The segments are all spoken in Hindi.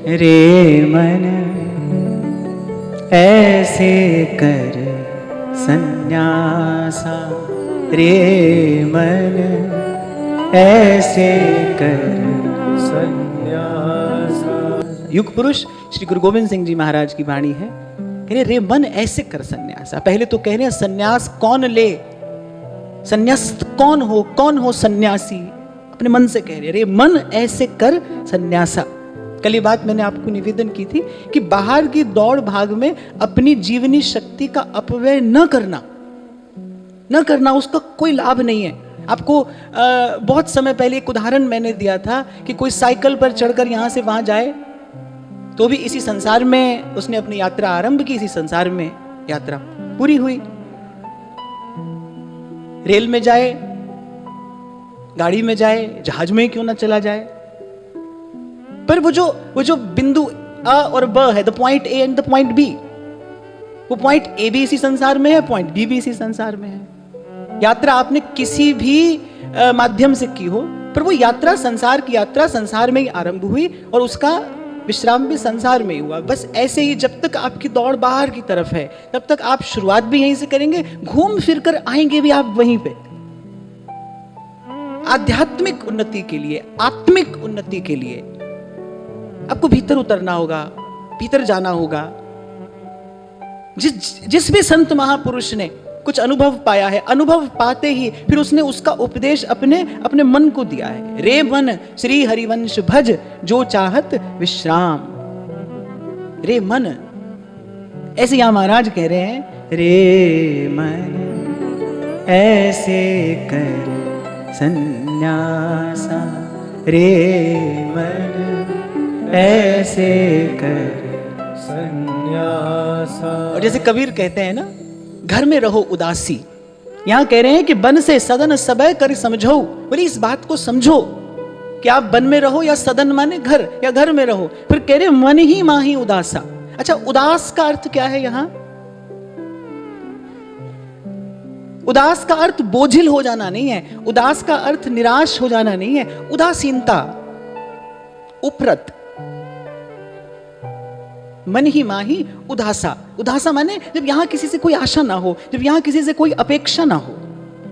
रे मन ऐसे कर सन्यासा, रे मन ऐसे कर सन्यासा। युग पुरुष श्री गुरु गोविंद सिंह जी महाराज की वाणी है। कह रहे रे मन ऐसे कर सन्यासा। पहले तो कह रहे हैं सन्यास कौन ले, सन्यास्त कौन हो सन्यासी, अपने मन से कह रहे रे मन ऐसे कर सन्यासा। कल ये बात मैंने आपको निवेदन की थी कि बाहर की दौड़ भाग में अपनी जीवनी शक्ति का अपव्यय न करना, उसका कोई लाभ नहीं है। आपको बहुत समय पहले एक उदाहरण मैंने दिया था कि कोई साइकिल पर चढ़कर यहां से वहां जाए तो भी इसी संसार में उसने अपनी यात्रा आरंभ की, इसी संसार में यात्रा पूरी हुई। रेल में जाए, गाड़ी में जाए, जहाज में क्यों ना चला जाए, पर वो जो बिंदु अ और ब है, the point A and the point B, वो पॉइंट ए भी इसी संसार में है, पॉइंट बी भी इसी संसार में है। यात्रा आपने किसी भी माध्यम से की हो, पर वो यात्रा, संसार की यात्रा संसार में ही आरंभ हुई और उसका विश्राम भी संसार में ही हुआ। बस ऐसे ही जब तक आपकी दौड़ बाहर की तरफ है तब तक आप शुरुआत भी यहीं से करेंगे, घूम फिर कर आएंगे भी आप वहीं पे। आध्यात्मिक उन्नति के लिए, आत्मिक उन्नति के लिए आपको भीतर उतरना होगा, भीतर जाना होगा। जिस भी संत महापुरुष ने कुछ अनुभव पाया है, अनुभव पाते ही फिर उसने उसका उपदेश अपने मन को दिया है। रे मन श्री हरिवंश भज, जो चाहत विश्राम। रे मन, ऐसे यहां महाराज कह रहे हैं रे मन ऐसे कर सन्यासा, रे मन ऐसे कर सन्यासा। और जैसे कबीर कहते हैं ना, घर में रहो उदासी, यहां कह रहे हैं कि बन से सदन सबय कर समझो। बोली इस बात को समझो कि आप बन में रहो या सदन माने घर, या घर में रहो। फिर कह रहे मन ही माही उदासा। अच्छा, उदास का अर्थ क्या है यहां? उदास का अर्थ बोझिल हो जाना नहीं है, उदास का अर्थ निराश हो जाना नहीं है। उदासीनता, उपरत, मन ही माही उदासा। उदासा माने जब यहां किसी से कोई आशा ना हो, जब यहां किसी से कोई अपेक्षा ना हो।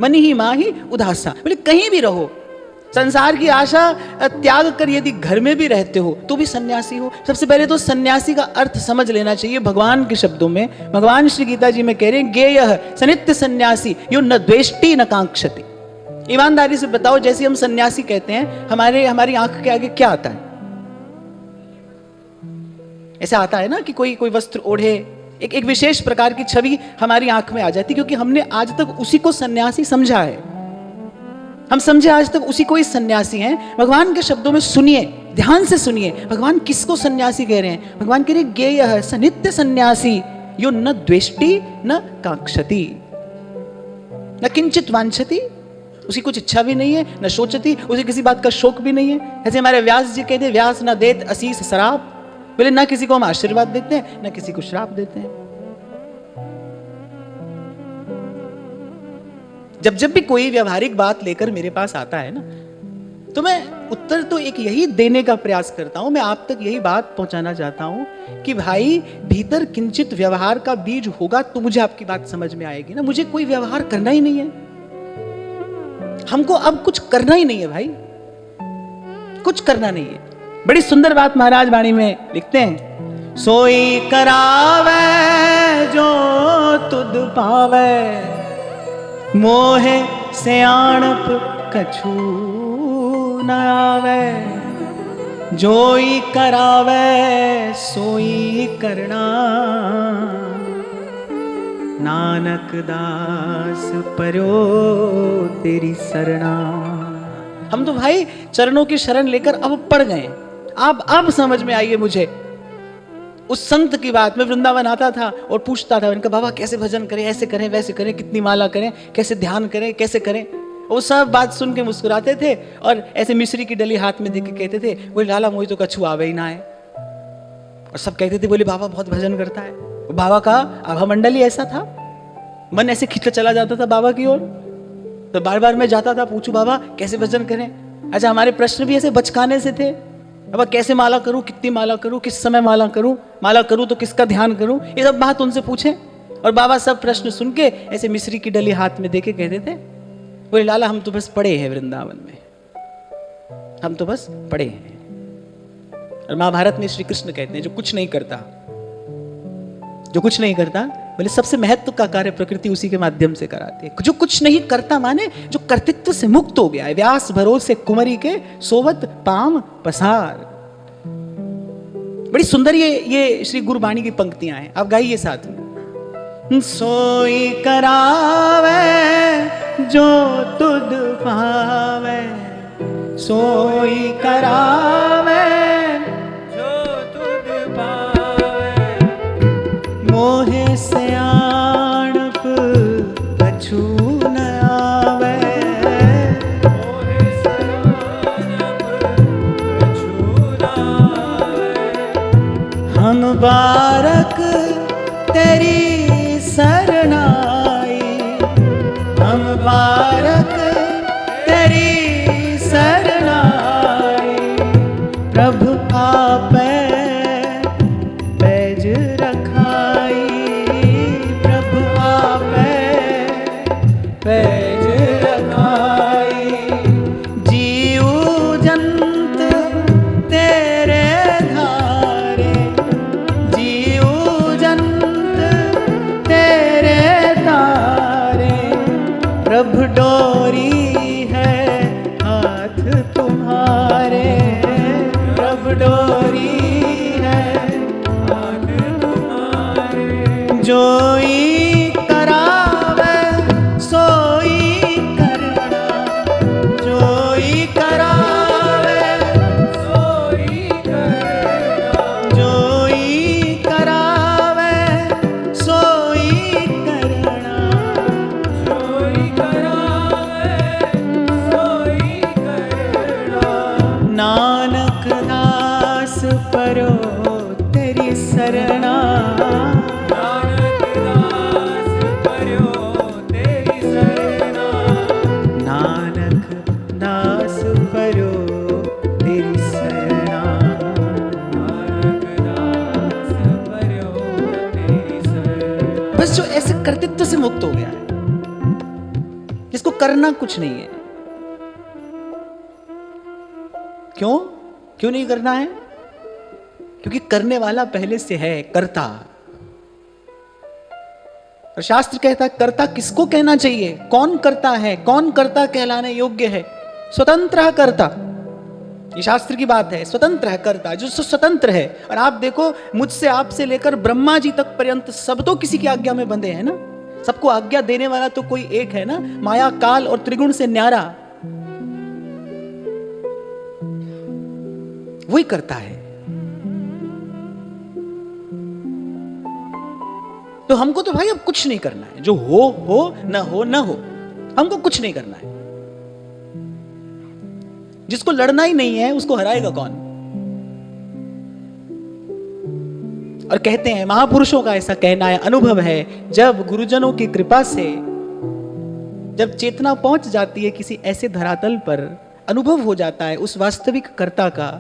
मन ही माही उदासा, बोले कहीं भी रहो, संसार की आशा त्याग कर यदि घर में भी रहते हो तो भी सन्यासी हो। सबसे पहले तो सन्यासी का अर्थ समझ लेना चाहिए भगवान के शब्दों में। भगवान श्री गीता जी में कह रहे हैं गेयः सनित्य सन्यासी यो न द्वेष्टि न कांक्षति। ईमानदारी से बताओ, जैसे हम सन्यासी कहते हैं, हमारी आंख के आगे क्या आता है? ऐसा आता है ना कि कोई वस्त्र ओढ़े, एक विशेष प्रकार की छवि हमारी आंख में आ जाती, क्योंकि हमने आज तक उसी को सन्यासी समझा है। हम समझे आज तक उसी को ही सन्यासी हैं। भगवान के शब्दों में सुनिए, ध्यान से सुनिए, भगवान किसको सन्यासी कह रहे हैं? भगवान कह रहे हैं गेयः सनित्य सन्यासी यो न द्वेष्टि न कांक्षति न किंचित वांछति। उसी कुछ इच्छा भी नहीं है, न सोचती, उसे किसी बात का शोक भी नहीं है। ऐसे हमारे व्यास जी कहते, व्यास न देत असीस शराब। बोले ना किसी को हम आशीर्वाद देते हैं, ना किसी को श्राप देते हैं। जब भी कोई व्यवहारिक बात लेकर मेरे पास आता है ना, तो मैं उत्तर तो एक यही देने का प्रयास करता हूं। मैं आप तक यही बात पहुंचाना चाहता हूं कि भाई भीतर किंचित व्यवहार का बीज होगा तो मुझे आपकी बात समझ में आएगी ना। मुझे कोई व्यवहार करना ही नहीं है, हमको अब कुछ करना ही नहीं है भाई, कुछ करना नहीं है। बड़ी सुंदर बात महाराज वाणी में लिखते हैं, सोई करावे जो तुद पावे, मोहे सियाणप कछु न आवे। जोई करावे सोई करना, नानक दास पर्यो तेरी सरना। हम तो भाई चरणों की शरण लेकर अब पड़ गए। अब समझ में आई है मुझे उस संत की बात। मैं वृंदावन आता था और पूछता था उनका, बाबा कैसे भजन करें, ऐसे करें वैसे करें, कितनी माला करें, कैसे ध्यान करें, कैसे करें। वो सब बात सुन के मुस्कुराते थे और ऐसे मिश्री की डली हाथ में देख के कहते थे, बोले लाला मुझे तो कछु आवे ही ना है। और सब कहते थे बोले बाबा बहुत भजन करता है। बाबा का आभा मंडल ही ऐसा था, मन ऐसे खींच चला जाता था बाबा की ओर। तो बार बार मैं जाता था, पूछू बाबा कैसे भजन करें। अच्छा, हमारे प्रश्न भी ऐसे बचकाने से थे अब कैसे माला करूं, कितनी माला करूं, किस समय माला करूं तो किसका ध्यान करूं, ये सब बात उनसे पूछे। और बाबा सब प्रश्न सुन के ऐसे मिश्री की डली हाथ में देके कहते थे, बोले लाला हम तो बस पड़े हैं वृंदावन में, हम तो बस पड़े हैं। और महाभारत में श्री कृष्ण कहते हैं जो कुछ नहीं करता, बोले सबसे महत्व का कार्य प्रकृति उसी के माध्यम से कराती है। जो कुछ नहीं करता माने जो कर्तृत्व से मुक्त हो गया है। व्यास भरोसे कुंवरी के सोवत पाम पसार। बड़ी सुंदर ये श्री गुरबाणी की पंक्तियां हैं, आप गाइए साथ में। सोई करावे जो तुध पावे, सोई करावे जो तुध पावे, मोहे सयाणप कछु न आवे, मोहे सयाणप कछु न आवे, हम बारक तेरी शरणाई, हम बारक तेरी शरणाई, प्रभु आपे पैज रखाई, प्रभु आपे पैज रखाई, जीव जंत तेरे धारे, जीव जंत तेरे तारे, प्रभु डोरी है हाथ तुम्हारे, प्रभु डोरी है हाथ तुम्हारे, जोई करावे सोई करना, जोई करावे सोई करना, जोई करावे सोई करना, जोई करावे सोई करना, नानक दास परो तेरी शरणा, नानक दास परो तेरी शरणा, नानक दास परो तेरी शरणा, नानक दास परो तेरी शरणा। बस जो ऐसे कर्तृत्व से मुक्त हो गया है, जिसको करना कुछ नहीं है। क्यों नहीं करना है? क्योंकि करने वाला पहले से है कर्ता। और शास्त्र कहता है कर्ता किसको कहना चाहिए, कौन करता है, कौन कर्ता कहलाने योग्य है? स्वतंत्र कर्ता। ये शास्त्र की बात है, स्वतंत्र है कर्ता, जो स्वतंत्र है। और आप देखो मुझसे आपसे लेकर ब्रह्मा जी तक पर्यंत सब तो किसी की आज्ञा में बंधे हैं ना। सबको आज्ञा देने वाला तो कोई एक है ना, माया काल और त्रिगुण से न्यारा वही करता है। तो हमको तो भाई अब कुछ नहीं करना है, जो हो न हो, हमको कुछ नहीं करना है। जिसको लड़ना ही नहीं है उसको हराएगा कौन? और कहते हैं महापुरुषों का ऐसा कहना है, अनुभव है, जब गुरुजनों की कृपा से जब चेतना पहुंच जाती है किसी ऐसे धरातल पर, अनुभव हो जाता है उस वास्तविक कर्ता का,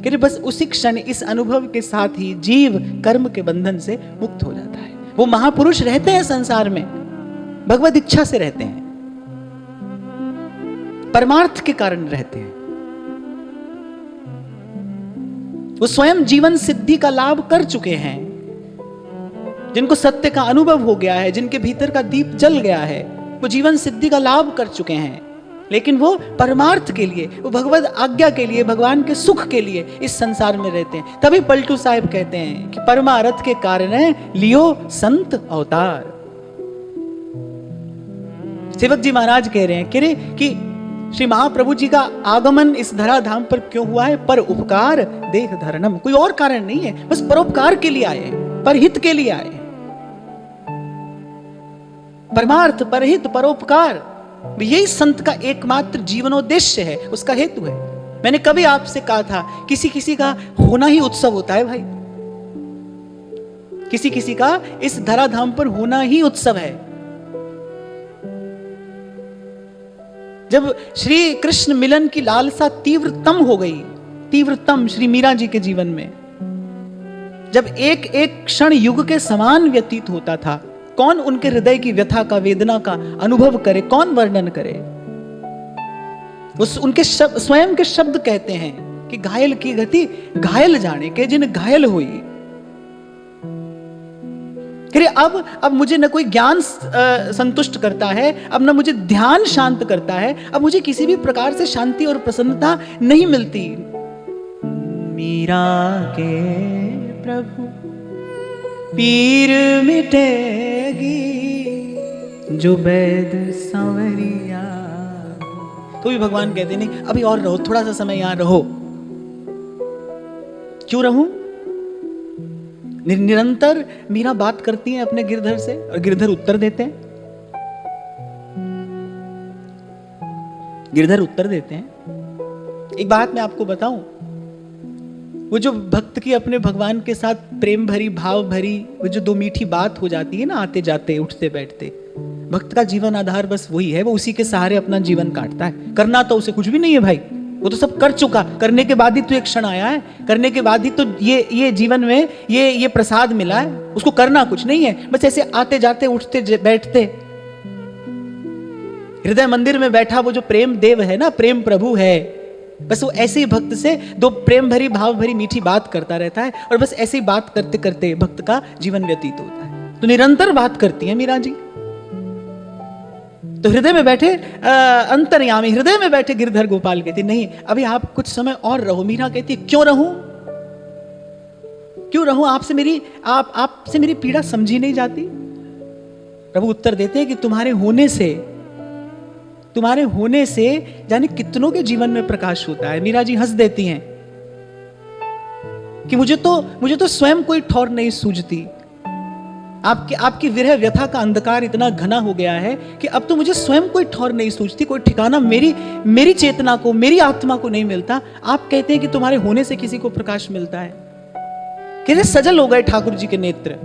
कि बस उसी क्षण इस अनुभव के साथ ही जीव कर्म के बंधन से मुक्त हो जाता है। वो महापुरुष रहते हैं संसार में, भगवत इच्छा से रहते हैं, परमार्थ के कारण रहते हैं। वो स्वयं जीवन सिद्धि का लाभ कर चुके हैं, जिनको सत्य का अनुभव हो गया है, जिनके भीतर का दीप जल गया है, वो जीवन सिद्धि का लाभ कर चुके हैं। लेकिन वो परमार्थ के लिए, वो भगवत आज्ञा के लिए, भगवान के सुख के लिए इस संसार में रहते हैं। तभी पलटू साहिब कहते हैं कि परमार्थ के कारण लियो संत अवतार। सेवक जी महाराज कह रहे हैं कि श्री महाप्रभु जी का आगमन इस धराधाम पर क्यों हुआ है? पर उपकार देह धरणम। कोई और कारण नहीं है, बस परोपकार के लिए आए, परहित के लिए आए। परमार्थ, परहित, परोपकार, यही संत का एकमात्र जीवनोद्देश्य है, उसका हेतु है। मैंने कभी आपसे कहा था, किसी किसी का होना ही उत्सव होता है भाई, किसी किसी का इस धराधाम पर होना ही उत्सव है। जब श्री कृष्ण मिलन की लालसा तीव्रतम हो गई, तीव्रतम श्री मीरा जी के जीवन में, जब एक एक क्षण युग के समान व्यतीत होता था, कौन उनके हृदय की व्यथा का, वेदना का अनुभव करे, कौन वर्णन करे। उस उनके स्वयं के शब्द कहते हैं कि घायल की गति घायल जाने के जिन घायल हुई। अब मुझे न कोई ज्ञान संतुष्ट करता है, अब न मुझे ध्यान शांत करता है, अब मुझे किसी भी प्रकार से शांति और प्रसन्नता नहीं मिलती। मीरा के प्रभु पीर मिटेगी जो वैद सांवरिया। तो भी भगवान कहते नहीं अभी और रहो, थोड़ा सा समय यहां रहो। क्यों रहूं? निरंतर मीरा बात करती हैं अपने गिरधर से और गिरधर उत्तर देते हैं। गिरधर उत्तर देते हैं। एक बात मैं आपको बताऊं, वो जो भक्त की अपने भगवान के साथ प्रेम भरी, भाव भरी, वो जो दो मीठी बात हो जाती है ना, आते जाते उठते बैठते, भक्त का जीवन आधार बस वही है। वो उसी के सहारे अपना जीवन काटता है। करना तो उसे कुछ भी नहीं है भाई, वो तो सब कर चुका। करने के बाद ही तो एक क्षण आया है, करने के बाद ही तो ये जीवन में ये प्रसाद मिला है। उसको करना कुछ नहीं है, बस ऐसे आते जाते उठते बैठते। हृदय मंदिर में बैठा वो जो प्रेम देव है ना, प्रेम प्रभु है, बस वो ऐसे ही भक्त से दो प्रेम भरी, भाव भरी, मीठी बात करता रहता है और बस ऐसे ही बात करते करते भक्त का जीवन व्यतीत होता है। तो निरंतर बात करती है मीरा जी। तो हृदय में बैठे अंतर्यामी, हृदय में बैठे गिरधर गोपाल कहती नहीं अभी आप कुछ समय और रहो। मीरा कहती क्यों रहूं, क्यों रहूं? आपसे मेरी पीड़ा समझी नहीं जाती। प्रभु उत्तर देते हैं कि तुम्हारे होने से जाने कितनों के जीवन में प्रकाश होता है। मीरा जी हंस देती हैं कि मुझे तो स्वयं कोई ठौर नहीं सूझती। आपकी विरह व्यथा का अंधकार इतना घना हो गया है कि अब तो मुझे स्वयं कोई ठौर नहीं सूझती, कोई ठिकाना मेरी चेतना को, मेरी आत्मा को नहीं मिलता। आप कहते हैं कि तुम्हारे होने से किसी को प्रकाश मिलता है। कि सजल हो गए ठाकुर जी के नेत्र।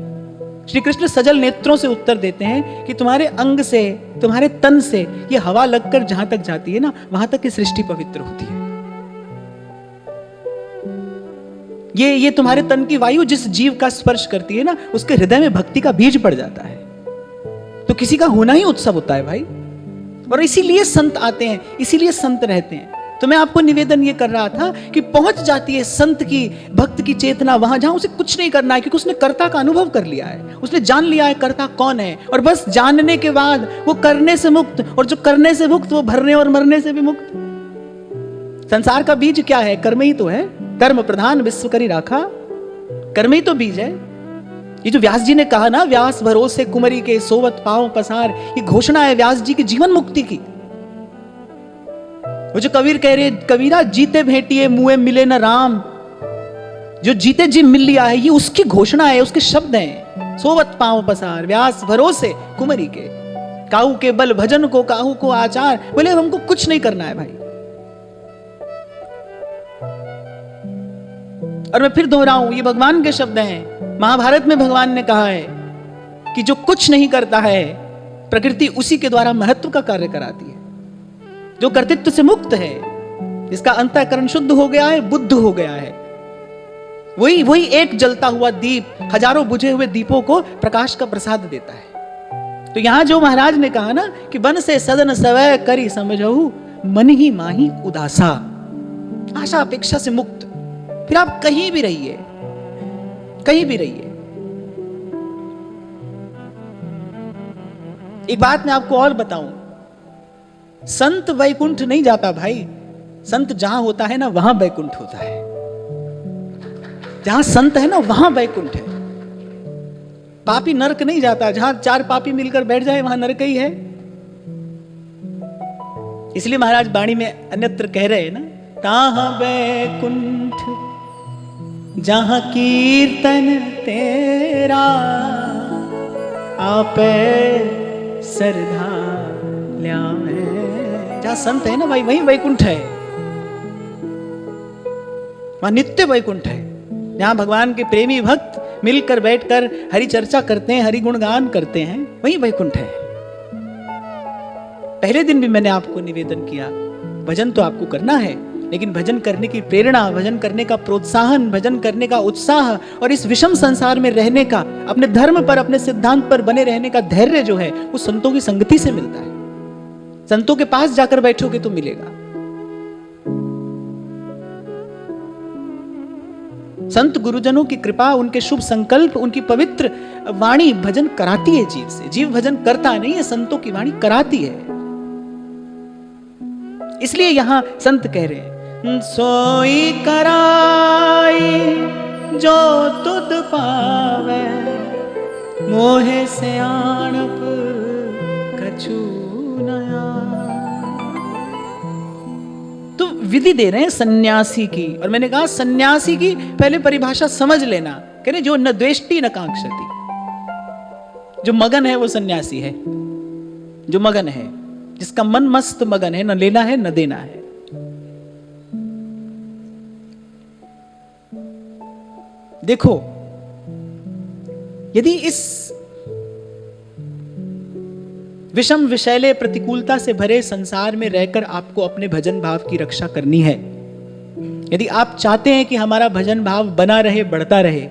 श्री कृष्ण सजल नेत्रों से उत्तर देते हैं कि तुम्हारे अंग से, तुम्हारे तन से ये हवा लगकर जहां तक जाती है ना, वहां तक की सृष्टि पवित्र होती है। ये तुम्हारे तन की वायु जिस जीव का स्पर्श करती है ना, उसके हृदय में भक्ति का बीज पड़ जाता है। तो किसी का होना ही उत्सव होता है भाई। और इसीलिए संत आते हैं, इसीलिए संत रहते हैं। तो मैं आपको निवेदन ये कर रहा था कि पहुंच जाती है संत की, भक्त की चेतना वहां जहां उसे कुछ नहीं करना है, क्योंकि उसने कर्ता का अनुभव कर लिया है। उसने जान लिया है कर्ता कौन है, और बस जानने के बाद वो करने से मुक्त, और जो करने से मुक्त वो भरने और मरने से भी मुक्त। संसार का बीज क्या है? कर्म ही तो है। कर्म प्रधान विश्व करी राखा, कर्म ही तो बीज है। ये जो व्यास जी ने कहा ना, व्यास भरोसे कुमरी के सोवत पांव पसार, ये घोषणा है व्यास जी की जीवन मुक्ति की। वो जो कबीर कह रहे, कबीरा जीते भेटिए मुए मिले न राम, जो जीते जी मिल लिया है, ये उसकी घोषणा है, उसके शब्द हैं। सोवत पांव पसार व्यास भरोसे कुमरी के, काहू के बल भजन को काहू को आचार। बोले हमको कुछ नहीं करना है भाई। और मैं फिर दोहराऊं, ये भगवान के शब्द हैं। महाभारत में भगवान ने कहा है कि जो कुछ नहीं करता है, प्रकृति उसी के द्वारा महत्व का कार्य कराती है। जो कर्तृत्व से मुक्त है, जिसका अंतःकरण शुद्ध हो गया है, बुद्ध हो गया है, वही एक जलता हुआ दीप हजारों बुझे हुए दीपों को प्रकाश का प्रसाद देता है। तो यहां जो महाराज ने कहा ना कि बन से सदन सवै करी समझहु, मन ही माही उदासा, आशा अपेक्षा से मुक्त। फिर आप कहीं भी रहिए, कहीं भी रहिए। एक बात मैं आपको और बताऊं, संत वैकुंठ नहीं जाता भाई। संत जहां होता है ना, वहां वैकुंठ होता है। जहां संत है ना, वहां वैकुंठ है। पापी नरक नहीं जाता। जहां चार पापी मिलकर बैठ जाए, वहां नरक ही है। इसलिए महाराज वाणी में अन्यत्र कह रहे हैं ना, ताहां वैकुंठ जहां कीर्तन तेरा, आपे सरधा ल्यावे। जहां संत है ना भाई, वहीं वैकुंठ है। वहां नित्य वैकुंठ है। जहां भगवान के प्रेमी भक्त मिलकर बैठकर हरि चर्चा करते हैं, हरि गुणगान करते हैं, वहीं वैकुंठ है। पहले दिन भी मैंने आपको निवेदन किया, भजन तो आपको करना है, लेकिन भजन करने की प्रेरणा, भजन करने का प्रोत्साहन, भजन करने का उत्साह और इस विषम संसार में रहने का, अपने धर्म पर, अपने सिद्धांत पर बने रहने का धैर्य जो है वो संतों की संगति से मिलता है। संतों के पास जाकर बैठोगे तो मिलेगा। संत गुरुजनों की कृपा, उनके शुभ संकल्प, उनकी पवित्र वाणी भजन कराती है जीव से। जीव भजन करता नहीं है, संतों की वाणी कराती है। इसलिए यहां संत कह रहे हैं, सोई कराई जो तुद पावे, मोहे से आणप कछु नया। तो विधि दे रहे हैं सन्यासी की, और मैंने कहा सन्यासी की पहले परिभाषा समझ लेना। कह रहे जो न द्वेष्टि न कांक्षति, जो मगन है वो सन्यासी है। जो मगन है, जिसका मन मस्त मगन है, न लेना है न देना है। देखो, यदि इस विषम विषैले प्रतिकूलता से भरे संसार में रहकर आपको अपने भजन भाव की रक्षा करनी है, यदि आप चाहते हैं कि हमारा भजन भाव बना रहे, बढ़ता रहे,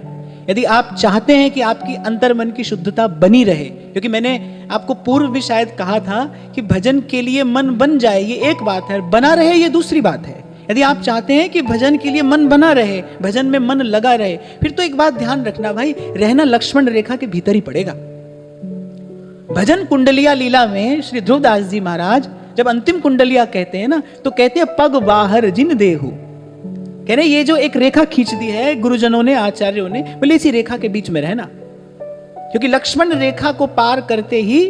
यदि आप चाहते हैं कि आपकी अंतर मन की शुद्धता बनी रहे, क्योंकि मैंने आपको पूर्व भी शायद कहा था कि भजन के लिए मन बन जाए ये एक बात है, बना रहे ये दूसरी बात है। यदि आप चाहते हैं कि भजन के लिए मन बना रहे, भजन में मन लगा रहे, फिर तो एक बात ध्यान रखना भाई, रहना लक्ष्मण रेखा के भीतर ही पड़ेगा। भजन कुंडलिया लीला में श्री ध्रुवदास जी महाराज जब अंतिम कुंडलिया कहते हैं ना, तो कहते हैं पग बाहर जिन देहु। कह रहे ये जो एक रेखा खींच दी है गुरुजनों ने, आचार्यों ने, बोले इसी रेखा के बीच में रहना, क्योंकि लक्ष्मण रेखा को पार करते ही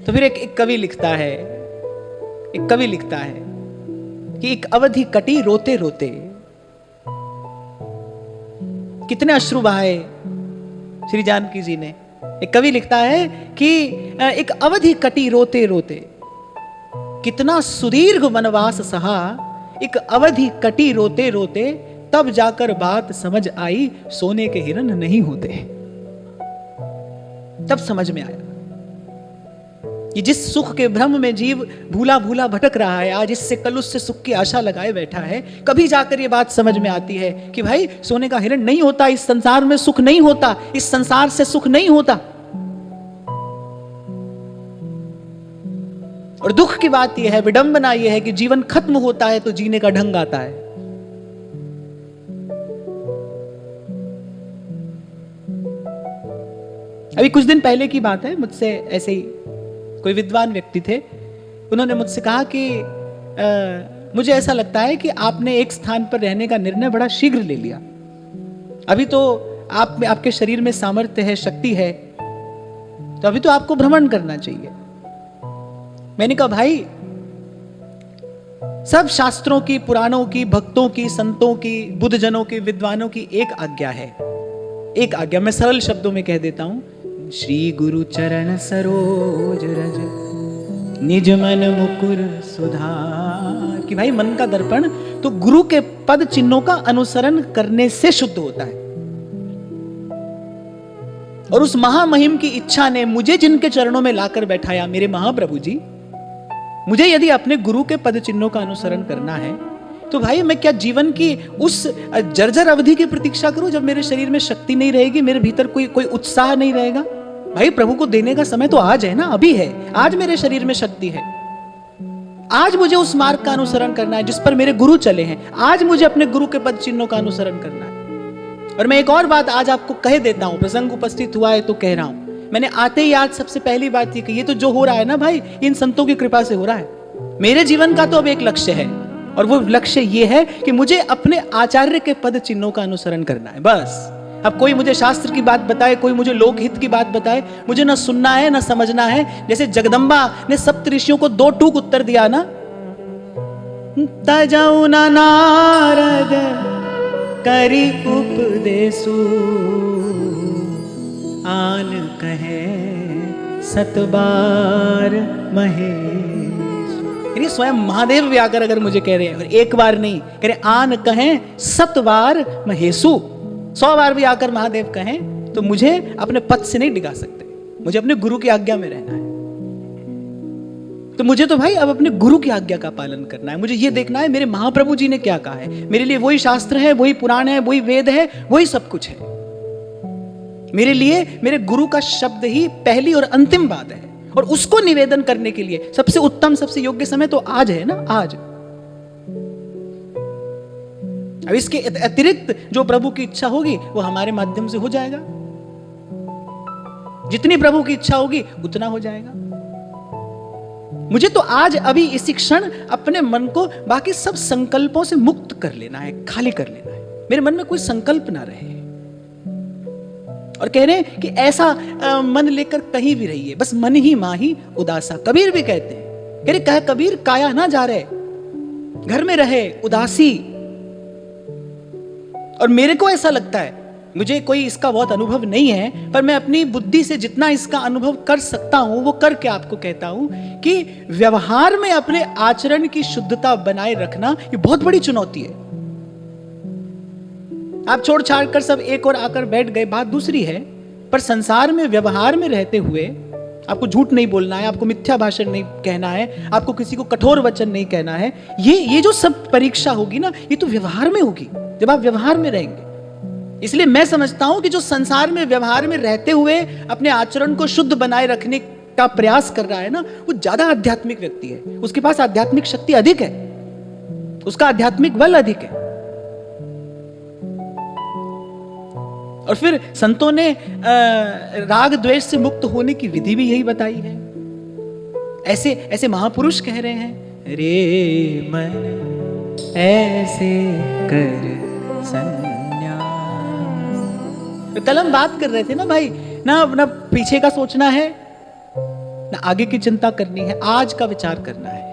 तो फिर एक कवि लिखता है, एक कवि लिखता है कि एक अवधि कटी रोते रोते। कितने अश्रु बहाए श्री जानकी जी ने। एक कवि लिखता है कि एक अवधि कटी रोते रोते, कितना सुदीर्घ वनवास सहा, एक अवधि कटी रोते रोते, तब जाकर बात समझ आई, सोने के हिरन नहीं होते। तब समझ में आया कि जिस सुख के भ्रम में जीव भूला भूला भटक रहा है, आज इससे कल उससे सुख की आशा लगाए बैठा है, कभी जाकर ये बात समझ में आती है कि भाई सोने का हिरण नहीं होता, इस संसार में सुख नहीं होता, इस संसार से सुख नहीं होता। और दुख की बात यह है, विडंबना यह है कि जीवन खत्म होता है तो जीने का ढंग आता है। अभी कुछ दिन पहले की बात है, मुझसे ऐसे ही कोई विद्वान व्यक्ति थे, उन्होंने मुझसे कहा कि मुझे ऐसा लगता है कि आपने एक स्थान पर रहने का निर्णय बड़ा शीघ्र ले लिया। अभी तो आप में, आपके शरीर में सामर्थ्य है, शक्ति है, तो अभी तो आपको भ्रमण करना चाहिए। मैंने कहा भाई, सब शास्त्रों की, पुराणों की, भक्तों की, संतों की, बुद्धजनों की, विद्वानों की एक आज्ञा है, एक आज्ञा मैं सरल शब्दों में कह देता हूं, श्री गुरु चरण सरोज रज निज मन मुकुर सुधार। कि भाई मन का दर्पण तो गुरु के पद चिन्हों का अनुसरण करने से शुद्ध होता है। और उस महामहिम की इच्छा ने मुझे जिनके चरणों में लाकर बैठाया, मेरे महाप्रभु जी, मुझे यदि अपने गुरु के पद चिन्हों का अनुसरण करना है, तो भाई मैं क्या जीवन की उस जर्जर अवधि की प्रतीक्षा करूं जब मेरे शरीर में शक्ति नहीं रहेगी, मेरे भीतर कोई उत्साह नहीं रहेगा? भाई प्रभु को देने का समय तो आज है ना, अभी है। आज मेरे शरीर में शक्ति है, आज मुझे उस मार्ग का अनुसरण करना है जिस पर मेरे गुरु चले हैं, आज मुझे अपने गुरु के पद चिन्हों का अनुसरण करना है। और मैं एक और बात आज आपको कह देता हूं, प्रसंग उपस्थित हुआ है तो कह रहा हूं। मैंने आते ही आज सबसे पहली बात ये कि ये तो जो हो रहा है ना भाई, इन संतों की कृपा से हो रहा है। मेरे जीवन का तो अब एक लक्ष्य है, और वो लक्ष्य ये है कि मुझे अपने आचार्य के पद चिन्हों का अनुसरण करना है, बस। अब कोई मुझे शास्त्र की बात बताए, कोई मुझे लोकहित की बात बताए, मुझे ना सुनना है ना समझना है। जैसे जगदम्बा ने सप्त ऋषियों को 2 टूक उत्तर दिया ना, तजौ न नारद करी उपदेसु, आन कहे सतबार महेश। ये स्वयं महादेव भी आकर अगर मुझे कह रहे हैं, और एक बार नहीं कह रहे, आन कहें 7 बार महेशु, 100 बार भी आकर महादेव कहें तो मुझे अपने पद से नहीं डिगा सकते, मुझे अपने गुरु की आज्ञा में रहना है। तो मुझे तो भाई अब अपने गुरु की आज्ञा का पालन करना है। मुझे ये देखना है मेरे महाप्रभु जी ने क्या कहा है। मेरे लिए वही शास्त्र है, वही पुराण है, वही वेद है, वही सब कुछ है। मेरे लिए मेरे गुरु का शब्द ही पहली और अंतिम बात है, और उसको निवेदन करने के लिए सबसे उत्तम, सबसे योग्य समय तो आज है ना, आज। अब इसके अतिरिक्त जो प्रभु की इच्छा होगी वो हमारे माध्यम से हो जाएगा। जितनी प्रभु की इच्छा होगी उतना हो जाएगा। मुझे तो आज अभी इसी क्षण अपने मन को बाकी सब संकल्पों से मुक्त कर लेना है, खाली कर लेना है। मेरे मन में कोई संकल्प ना रहे। और कह रहे हैं कि ऐसा मन लेकर कहीं भी रहिए, बस मन ही माही उदासा। कबीर भी कहते हैं, कह रहे कह कबीर काया ना जा रहे, घर में रहे उदासी। और मेरे को ऐसा लगता है, मुझे कोई इसका बहुत अनुभव नहीं है, पर मैं अपनी बुद्धि से जितना इसका अनुभव कर सकता हूं वो करके आपको कहता हूं कि व्यवहार में अपने आचरण की शुद्धता बनाए रखना ये बहुत बड़ी चुनौती है। आप छोड़ छाड़ कर सब एक और आकर बैठ गए, बात दूसरी है, पर संसार में व्यवहार में रहते हुए आपको झूठ नहीं बोलना है, आपको मिथ्या भाषण नहीं कहना है, आपको किसी को कठोर वचन नहीं कहना है। ये जो सब परीक्षा होगी ना, ये तो व्यवहार में होगी, जब आप व्यवहार में रहेंगे। इसलिए मैं समझता हूं कि जो संसार में व्यवहार में रहते हुए अपने आचरण को शुद्ध बनाए रखने का प्रयास कर रहा है ना, वो ज्यादा आध्यात्मिक व्यक्ति है। उसके पास आध्यात्मिक शक्ति अधिक है, उसका आध्यात्मिक बल अधिक है। और फिर संतों ने राग द्वेष से मुक्त होने की विधि भी यही बताई है। ऐसे ऐसे महापुरुष कह रहे हैं, रे मन ऐसे कर संन्यास। कल हम बात कर रहे थे ना भाई, ना पीछे का सोचना है, ना आगे की चिंता करनी है, आज का विचार करना है।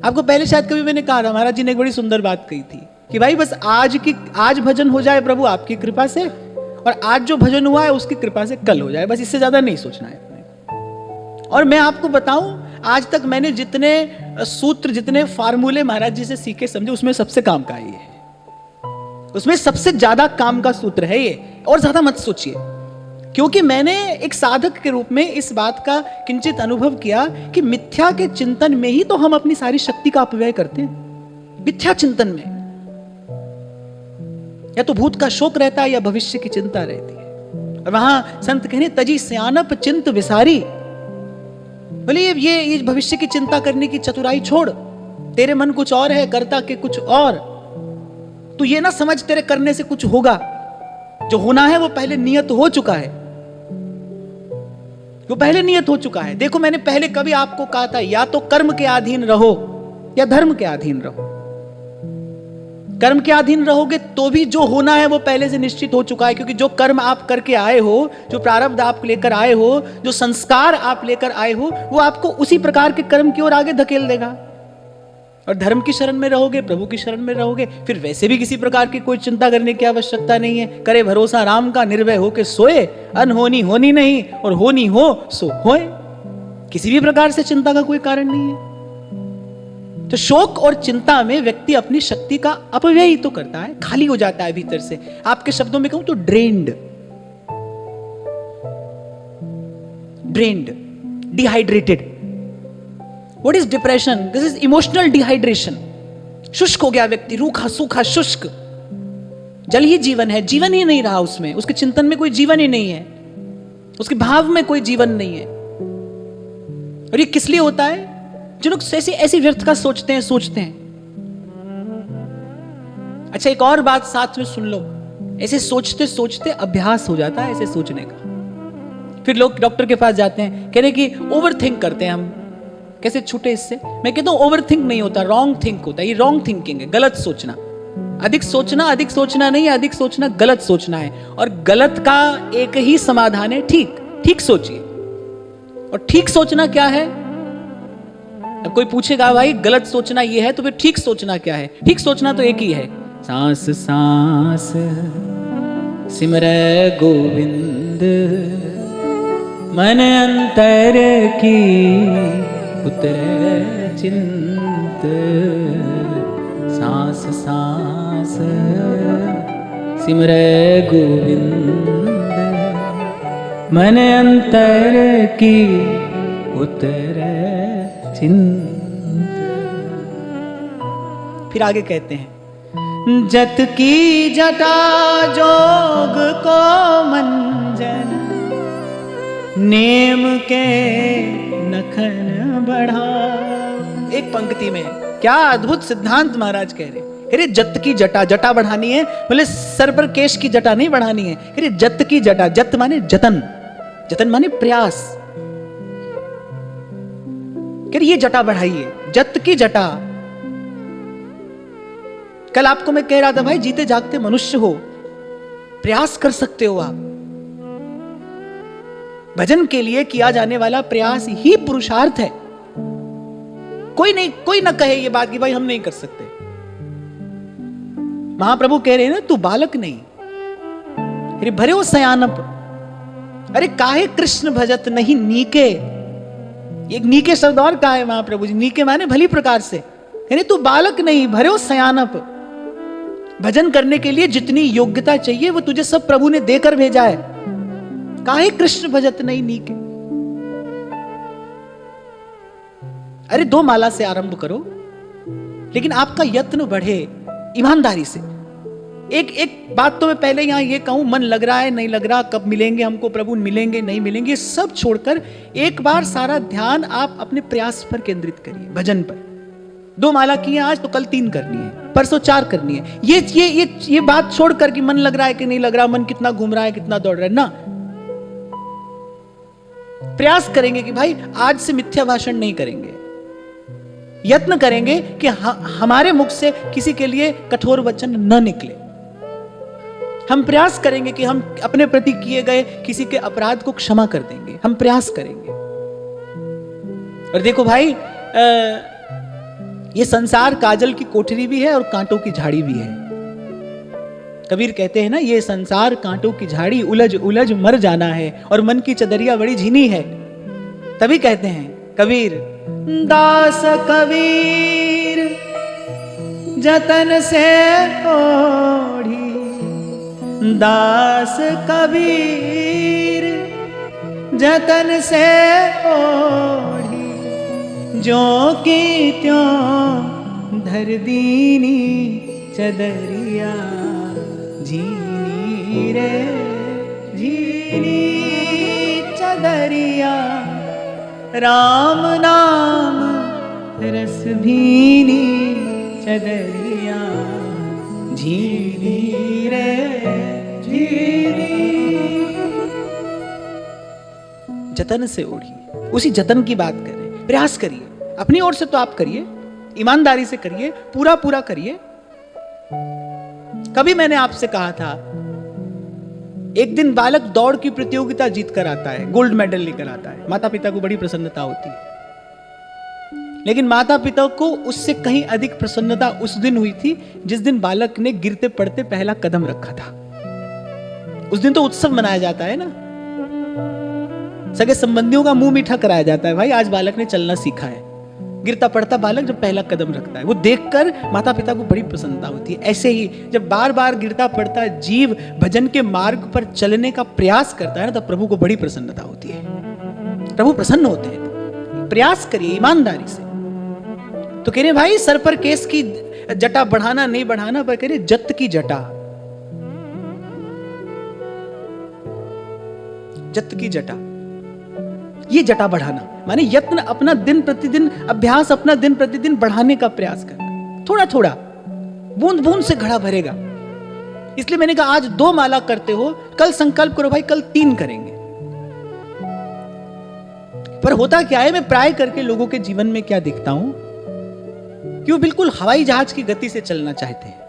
आपको पहले शायद कभी मैंने कहा था, महाराज जी ने एक बड़ी सुंदर बात कही थी कि भाई बस आज भजन हो जाए प्रभु आपकी कृपा से, और आज जो भजन हुआ है उसकी कृपा से कल हो जाए, बस इससे ज्यादा नहीं सोचना है अपने को। और मैं आपको बताऊं, आज तक मैंने जितने सूत्र, जितने फार्मूले महाराज जी से सीखे समझे, उसमें सबसे काम का ये है, उसमें सबसे ज्यादा काम का सूत्र है ये। और ज्यादा मत सोचिए, क्योंकि मैंने एक साधक के रूप में इस बात का किंचित अनुभव किया कि मिथ्या के चिंतन में ही तो हम अपनी सारी शक्ति का अपव्यय करते हैं। मिथ्या चिंतन में या तो भूत का शोक रहता है या भविष्य की चिंता रहती है। और वहां संत कहने, तजी स्यानप चिंत विसारी। बोले ये भविष्य की चिंता करने की चतुराई छोड़, तेरे मन कुछ और है, करता के कुछ और। तू ये ना समझ तेरे करने से कुछ होगा, जो होना है वो पहले नियत हो चुका है, वो पहले नियत हो चुका है। देखो मैंने पहले कभी आपको कहा था, या तो कर्म के अधीन रहो या धर्म के अधीन रहो। कर्म के अधीन रहोगे तो भी जो होना है वो पहले से निश्चित हो चुका है, क्योंकि जो कर्म आप करके आए हो, जो प्रारब्ध आप लेकर आए हो, जो संस्कार आप लेकर आए हो, वो आपको उसी प्रकार के कर्म की ओर आगे धकेल देगा। और धर्म की शरण में रहोगे, प्रभु की शरण में रहोगे, फिर वैसे भी किसी प्रकार की कोई चिंता करने की आवश्यकता नहीं है। करे भरोसा राम का, निर्भय होके सोए, अनहोनी होनी नहीं और होनी हो सो होए। किसी भी प्रकार से चिंता का कोई कारण नहीं है। तो शोक और चिंता में व्यक्ति अपनी शक्ति का अपव्यय ही तो करता है, खाली हो जाता है भीतर से। आपके शब्दों में कहूं तो drained, dehydrated. What is depression? This is emotional dehydration. शुष्क हो गया व्यक्ति, रूखा सूखा शुष्क। जल ही जीवन है, जीवन ही नहीं रहा उसमें, उसके चिंतन में कोई जीवन ही नहीं है, उसके भाव में कोई जीवन नहीं है। और ये किस लिए होता है? जो लोग ऐसी व्यर्थ का सोचते हैं। अच्छा एक और बात साथ में सुन लो, ऐसे सोचते सोचते अभ्यास हो जाता है ऐसे सोचने का। फिर लोग डॉक्टर के पास जाते हैं, कह रहे कि ओवर थिंक करते हैं हम, कैसे छूटे इससे। मैं कहता हूं ओवर थिंक नहीं होता, रॉन्ग थिंक होता है। ये रॉन्ग थिंकिंग है, गलत सोचना। अधिक सोचना नहीं है, अधिक सोचना गलत सोचना है। और गलत का एक ही समाधान है, ठीक सोचिए। और ठीक सोचना क्या है? अब कोई पूछेगा भाई गलत सोचना ये है, तो फिर ठीक सोचना क्या है? ठीक सोचना तो एक ही है, सांस सांस सिमरै गोविंद, मन अंतर की उतरे चिंत। सांस सांस सिमरै गोविंद, मन अंतर की उतरे चिंत। फिर आगे कहते हैं, जत की जटा जोग को मंजन, नेम के नखन बढ़ा। एक पंक्ति में क्या अद्भुत सिद्धांत महाराज कह रहे। अरे जत की जटा, जटा बढ़ानी है, बोले सर पर केश की जटा नहीं बढ़ानी है। अरे जत की जटा, जत माने जतन, जतन माने प्रयास। अरे ये जटा बढ़ाइए, जत की जटा। कल आपको मैं कह रहा था भाई, जीते जागते मनुष्य हो, प्रयास कर सकते हो आप। भजन के लिए किया जाने वाला प्रयास ही पुरुषार्थ है। कोई ना कहे ये बात कि भाई हम नहीं कर सकते। महाप्रभु कह रहे हैं ना, तू बालक नहीं, अरे भरे हो सयानप। अरे काहे कृष्ण भजत नहीं नीके। एक नीके शब्द और कहा है महाप्रभु जी, नीके माने भली प्रकार से। अरे तू बालक नहीं, भरे हो सयानप। भजन करने के लिए जितनी योग्यता चाहिए वो तुझे सब प्रभु ने देकर भेजा है। काहे कृष्ण भजत नहीं नीके। अरे 2 माला से आरंभ करो, लेकिन आपका यत्न बढ़े ईमानदारी से। एक बात तो मैं पहले यहां ये कहूं, मन लग रहा है नहीं लग रहा, कब मिलेंगे हमको प्रभु, मिलेंगे नहीं मिलेंगे, सब छोड़कर एक बार सारा ध्यान आप अपने प्रयास पर केंद्रित करिए, भजन पर। 2 माला की है आज, तो कल 3 करनी है, परसों 4 करनी है। ये बात छोड़कर कि मन लग रहा है कि नहीं लग रहा, मन कितना घूम रहा है, कितना दौड़ रहा है ना। प्रयास करेंगे कि भाई आज से मिथ्या भाषण नहीं करेंगे। यत्न करेंगे कि हमारे मुख से किसी के लिए कठोर वचन न निकले। हम प्रयास करेंगे कि हम अपने प्रति किए गए किसी के अपराध को क्षमा कर देंगे। हम प्रयास करेंगे। और देखो भाई, ये संसार काजल की कोठरी भी है और कांटों की झाड़ी भी है। कबीर कहते हैं ना, ये संसार कांटों की झाड़ी, उलझ उलझ मर जाना है, और मन की चदरिया बड़ी झीनी है। तभी कहते हैं कबीर, दास कबीर जतन से ओढ़ी, दास कबीर जतन से ओढ़ी, जो की त्यों धर दीनी चदरिया, झीनी रे झीनी चदरिया, राम नाम रस भीनी चदरिया, झीनी रे झीनी। जतन से ओढ़िए, उसी जतन की बात करें। प्रयास करिए, अपनी ओर से तो आप करिए, ईमानदारी से करिए, पूरा पूरा करिए। कभी मैंने आपसे कहा था, एक दिन बालक दौड़ की प्रतियोगिता जीत कर आता है, गोल्ड मेडल लेकर आता है, माता पिता को बड़ी प्रसन्नता होती है। लेकिन माता पिता को उससे कहीं अधिक प्रसन्नता उस दिन हुई थी जिस दिन बालक ने गिरते पड़ते पहला कदम रखा था। उस दिन तो उत्सव मनाया जाता है ना, सगे संबंधियों का मुंह मीठा कराया जाता है, भाई आज बालक ने चलना सीखा है। गिरता पड़ता बालक जब पहला कदम रखता है, वो देखकर माता पिता को बड़ी प्रसन्नता होती है। ऐसे ही जब बार बार गिरता पड़ता जीव भजन के मार्ग पर चलने का प्रयास करता है ना, तब प्रभु को बड़ी प्रसन्नता होती है। प्रभु प्रसन्न होते हैं। प्रयास करिए ईमानदारी से। तो कह रहे भाई, सर पर केस की जटा बढ़ाना नहीं बढ़ाना, पर कह रहे जत की जटा, जत की जटा, ये जटा बढ़ाना माने यत्न, अपना दिन प्रतिदिन अभ्यास, अपना दिन प्रतिदिन बढ़ाने का प्रयास करना। थोड़ा थोड़ा, बूंद बूंद से घड़ा भरेगा। इसलिए मैंने कहा आज 2 माला करते हो, कल संकल्प करो भाई कल 3 करेंगे। पर होता क्या है, मैं प्राय करके लोगों के जीवन में क्या देखता हूं कि वो बिल्कुल हवाई जहाज की गति से चलना चाहते हैं।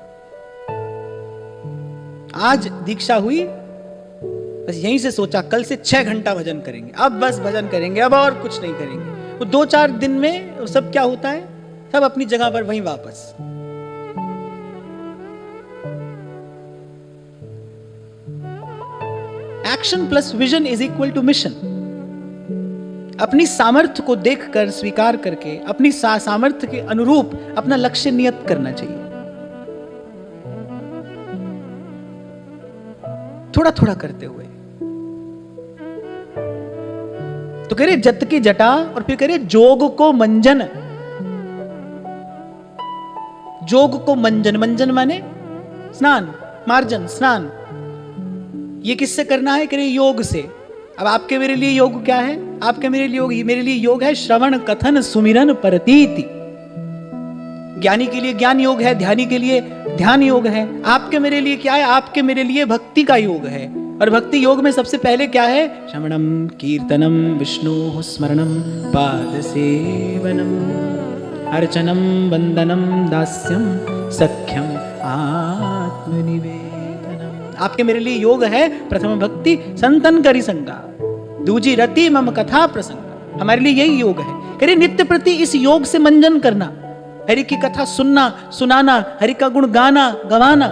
आज दीक्षा हुई, बस यहीं से सोचा कल से 6 घंटा भजन करेंगे, अब बस भजन करेंगे, अब और कुछ नहीं करेंगे। वो 2-4 दिन में सब क्या होता है, सब अपनी जगह पर वहीं वापस। Action plus vision is equal to mission. अपनी सामर्थ्य को देखकर, स्वीकार करके, अपनी सामर्थ्य के अनुरूप अपना लक्ष्य नियत करना चाहिए। थोड़ा थोड़ा करते हुए तो कह रहे जत की जटा, और फिर कह रहे जोग को मंजन। जोग को मंजन, मंजन माने स्नान, मार्जन, स्नान। ये किससे करना है? कह रहे योग से। अब आपके मेरे लिए योग क्या है? आपके मेरे लिए योग है श्रवण कथन सुमिरन परतीति। ज्ञानी के लिए ज्ञान योग है, ध्यानी के लिए ध्यान योग है। आपके मेरे लिए क्या है? आपके मेरे लिए भक्ति का योग है। और भक्ति योग में सबसे पहले क्या है? श्रवणम कीर्तनम विष्णु स्मरणम पाद सेवनम अर्चनम वंदनम दास्यम सख्यम आत्मनिवेदनम। आपके मेरे लिए योग है प्रथम भक्ति संतन करी संगा, दूजी रति मम कथा प्रसंग। हमारे लिए यही योग है। कह रहे नित्य प्रति इस योग से मंजन करना, हरि की कथा सुनना, सुनाना, हरि का गुण गाना, गवाना।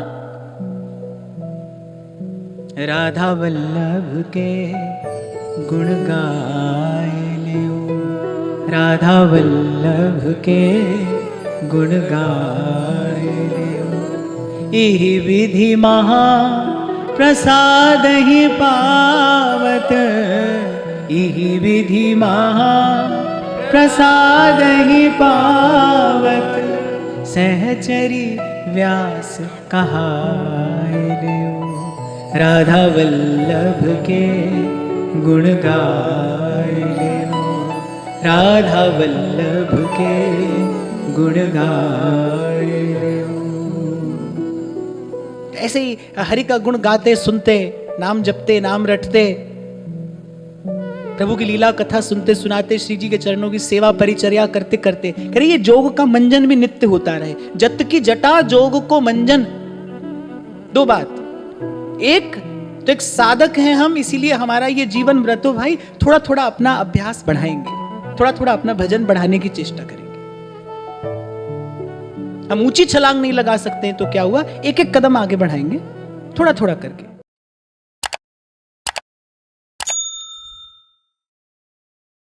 राधा वल्लभ के गुण गाए लियो, राधा वल्लभ के गुण गाए लियो। इहि विधि महा प्रसाद ही पावत, इहि विधि महा प्रसाद ही पावत। सहचरी व्यास कहाए लियो, राधा वल्लभ के गुण गाए लियो, राधा वल्लभ के गुण गाए लियो। ऐसे ही हरि का गुण गाते सुनते, नाम जपते, नाम रटते, प्रभु की लीला कथा सुनते सुनाते, श्री जी के चरणों की सेवा परिचर्या करते करते, करिए ये जोग का मंजन भी नित्य होता रहे। जत की जटा जोग को मंजन। दो बात, एक तो एक साधक हैं हम, इसीलिए हमारा ये जीवन व्रतो भाई थोड़ा थोड़ा अपना अभ्यास बढ़ाएंगे, थोड़ा थोड़ा अपना भजन बढ़ाने की चेष्टा करेंगे। हम ऊंची छलांग नहीं लगा सकते हैं तो क्या हुआ, एक एक कदम आगे बढ़ाएंगे थोड़ा थोड़ा करके।